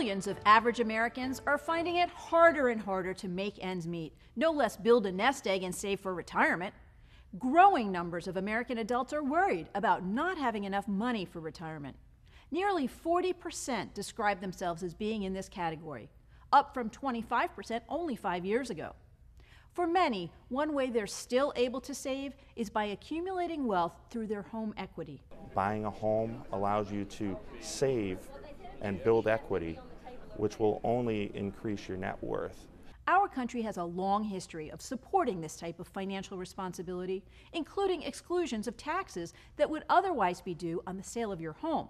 Millions of average Americans are finding it harder and harder to make ends meet, no less build a nest egg and save for retirement. Growing numbers of American adults are worried about not having enough money for retirement. Nearly 40% describe themselves as being in this category, up from 25% only 5 years ago. For many, one way they're still able to save is by accumulating wealth through their home equity. Buying a home allows you to save and build equity, which will only increase your net worth. Our country has a long history of supporting this type of financial responsibility, including exclusions of taxes that would otherwise be due on the sale of your home.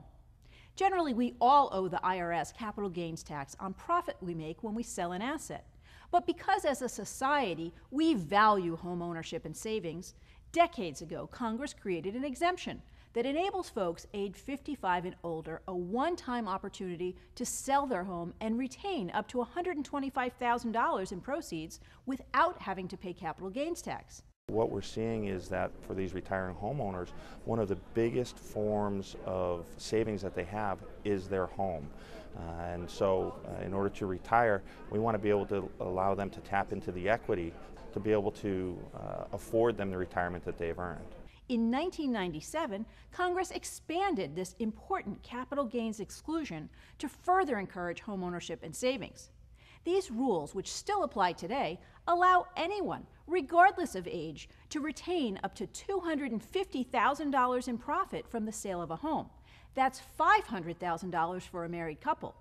Generally, we all owe the IRS capital gains tax on profit we make when we sell an asset. But because as a society we value home ownership and savings, decades ago Congress created an exemption that enables folks aged 55 and older a one-time opportunity to sell their home and retain up to $125,000 in proceeds without having to pay capital gains tax. What we're seeing is that for these retiring homeowners, one of the biggest forms of savings that they have is their home. And so in order to retire, we want to be able to allow them to tap into the equity to be able to afford them the retirement that they've earned. In 1997, Congress expanded this important capital gains exclusion to further encourage homeownership and savings. These rules, which still apply today, allow anyone, regardless of age, to retain up to $250,000 in profit from the sale of a home. That's $500,000 for a married couple.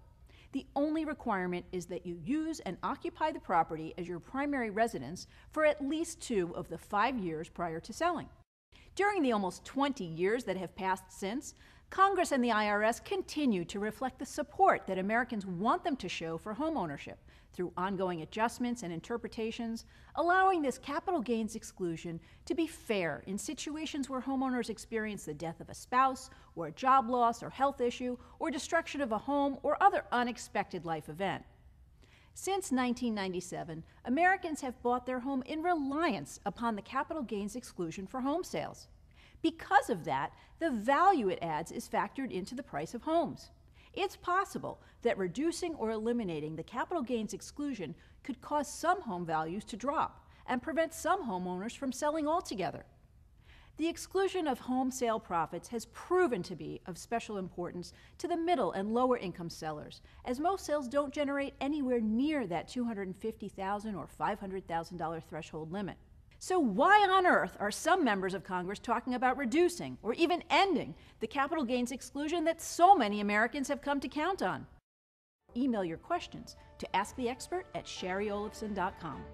The only requirement is that you use and occupy the property as your primary residence for at least 2 of the 5 years prior to selling. During the almost 20 years that have passed since, Congress and the IRS continue to reflect the support that Americans want them to show for homeownership through ongoing adjustments and interpretations, allowing this capital gains exclusion to be fair in situations where homeowners experience the death of a spouse, or a job loss or health issue, or destruction of a home or other unexpected life event. Since 1997, Americans have bought their home in reliance upon the capital gains exclusion for home sales. Because of that, the value it adds is factored into the price of homes. It's possible that reducing or eliminating the capital gains exclusion could cause some home values to drop and prevent some homeowners from selling altogether. The exclusion of home sale profits has proven to be of special importance to the middle and lower income sellers, as most sales don't generate anywhere near that $250,000 or $500,000 threshold limit. So why on earth are some members of Congress talking about reducing or even ending the capital gains exclusion that so many Americans have come to count on? Email your questions to asktheexpert@shariolefson.com.